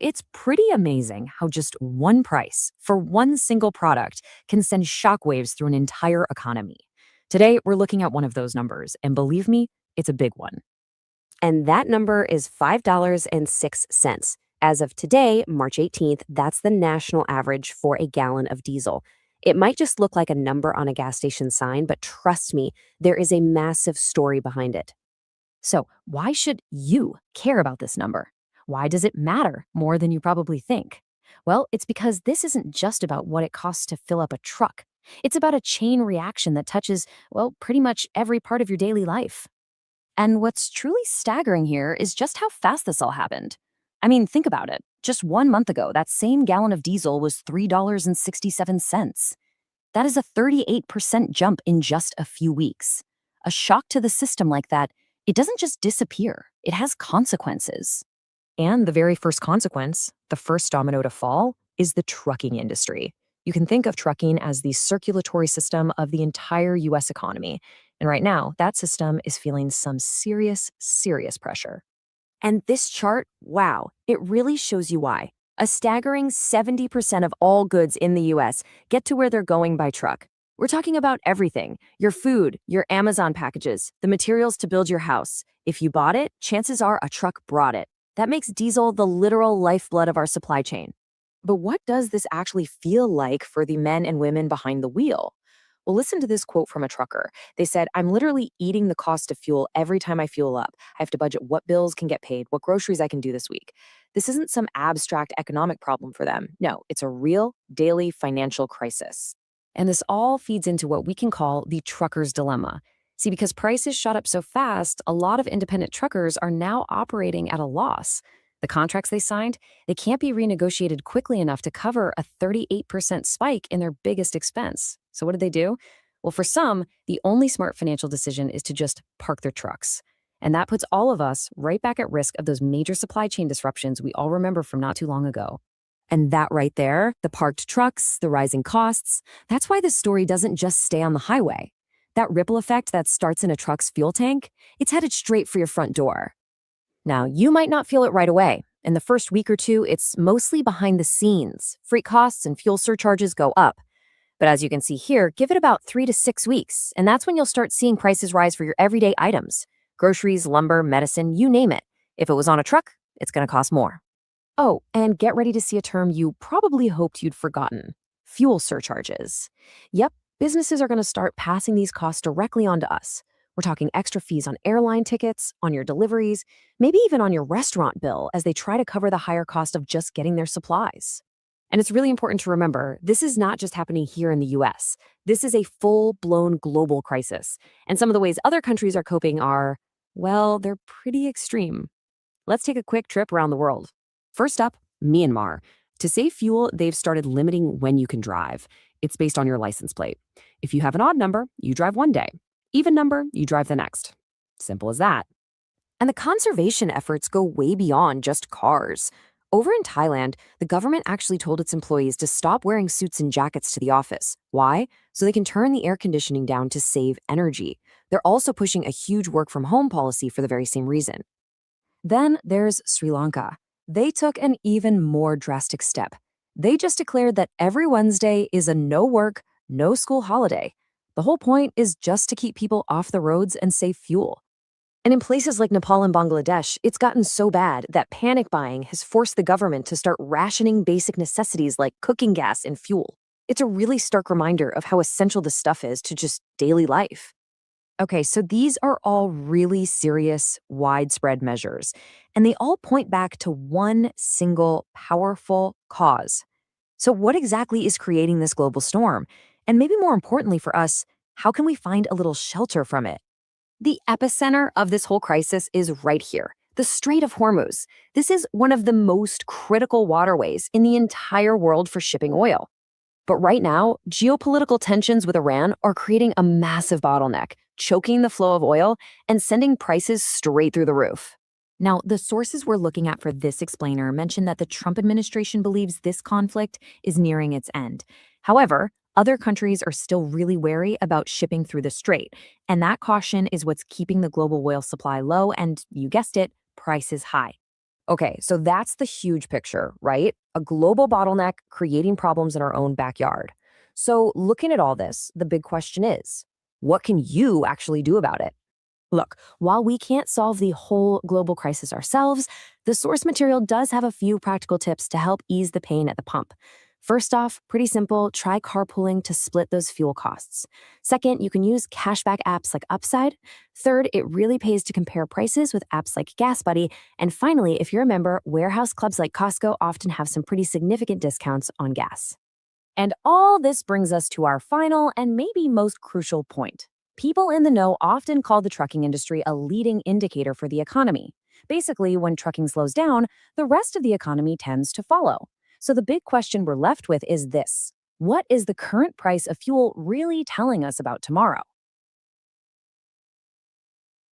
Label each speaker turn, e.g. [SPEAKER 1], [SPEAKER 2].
[SPEAKER 1] it's pretty amazing how just one price for one single product can send shockwaves through an entire economy. Today, we're looking at one of those numbers, and believe me, it's a big one.
[SPEAKER 2] And that number is $5.06. As of today, March 18th, that's the national average for a gallon of diesel. It might just look like a number on a gas station sign, but trust me, there is a massive story behind it.
[SPEAKER 1] So, why should you care about this number? Why does it matter more than you probably think? Well, it's because this isn't just about what it costs to fill up a truck. It's about a chain reaction that touches, well, pretty much every part of your daily life. And what's truly staggering here is just how fast this all happened. I mean, think about it. Just 1 month ago, that same gallon of diesel was $3.67. That is a 38% jump in just a few weeks. A shock to the system like that, it doesn't just disappear, it has consequences. And the very first consequence, the first domino to fall, is the trucking industry. You can think of trucking as the circulatory system of the entire US economy. And right now, that system is feeling some serious, serious pressure.
[SPEAKER 2] And this chart, wow, it really shows you why. A staggering 70% of all goods in the US get to where they're going by truck. We're talking about everything: your food, your Amazon packages, the materials to build your house. If you bought it, chances are a truck brought it. That makes diesel the literal lifeblood of our supply chain.
[SPEAKER 1] But what does this actually feel like for the men and women behind the wheel? Well, listen to this quote from a trucker. They said, "I'm literally eating the cost of fuel every time I fuel up. I have to budget what bills can get paid, what groceries I can do this week." This isn't some abstract economic problem for them. No, it's a real daily financial crisis. And this all feeds into what we can call the trucker's dilemma. See, because prices shot up so fast, a lot of independent truckers are now operating at a loss. The contracts they signed, they can't be renegotiated quickly enough to cover a 38% spike in their biggest expense. So what did they do? Well, for some, the only smart financial decision is to just park their trucks. And that puts all of us right back at risk of those major supply chain disruptions we all remember from not too long ago. And that right there, the parked trucks, the rising costs, that's why this story doesn't just stay on the highway. That ripple effect that starts in a truck's fuel tank, it's headed straight for your front door. Now, you might not feel it right away. In the first week or two, it's mostly behind the scenes. Freight costs and fuel surcharges go up. But as you can see here, give it about 3 to 6 weeks, and that's when you'll start seeing prices rise for your everyday items. Groceries, lumber, medicine, you name it. If it was on a truck, it's going to cost more. Oh, and get ready to see a term you probably hoped you'd forgotten: fuel surcharges. Yep, businesses are going to start passing these costs directly onto us. We're talking extra fees on airline tickets, on your deliveries, maybe even on your restaurant bill as they try to cover the higher cost of just getting their supplies. And it's really important to remember, this is not just happening here in the US. This is a full-blown global crisis. And some of the ways other countries are coping are, well, they're pretty extreme. Let's take a quick trip around the world. First up, Myanmar. To save fuel, they've started limiting when you can drive. It's based on your license plate. If you have an odd number, you drive one day. Even number, you drive the next. Simple as that. And the conservation efforts go way beyond just cars. Over in Thailand, the government actually told its employees to stop wearing suits and jackets to the office. Why? So they can turn the air conditioning down to save energy. They're also pushing a huge work from home policy for the very same reason. Then there's Sri Lanka. They took an even more drastic step. They just declared that every Wednesday is a no work, no school holiday. The whole point is just to keep people off the roads and save fuel. And in places like Nepal and Bangladesh, it's gotten so bad that panic buying has forced the government to start rationing basic necessities like cooking gas and fuel. It's a really stark reminder of how essential this stuff is to just daily life. Okay, so these are all really serious, widespread measures, and they all point back to one single powerful cause. So what exactly is creating this global storm? And maybe more importantly for us, how can we find a little shelter from it? The epicenter of this whole crisis is right here, the Strait of Hormuz. This is one of the most critical waterways in the entire world for shipping oil. But right now, geopolitical tensions with Iran are creating a massive bottleneck, choking the flow of oil and sending prices straight through the roof. Now, the sources we're looking at for this explainer mention that the Trump administration believes this conflict is nearing its end. However, other countries are still really wary about shipping through the strait, and that caution is what's keeping the global oil supply low and, you guessed it, prices high.
[SPEAKER 2] Okay, so that's the huge picture, right? A global bottleneck creating problems in our own backyard. So, looking at all this, the big question is, what can you actually do about it?
[SPEAKER 1] Look, while we can't solve the whole global crisis ourselves, the source material does have a few practical tips to help ease the pain at the pump. First off, pretty simple, try carpooling to split those fuel costs. Second, you can use cashback apps like Upside. Third, it really pays to compare prices with apps like GasBuddy. And finally, if you're a member, warehouse clubs like Costco often have some pretty significant discounts on gas. And all this brings us to our final and maybe most crucial point. People in the know often call the trucking industry a leading indicator for the economy. Basically, when trucking slows down, the rest of the economy tends to follow. So the big question we're left with is this: what is the current price of fuel really telling us about tomorrow?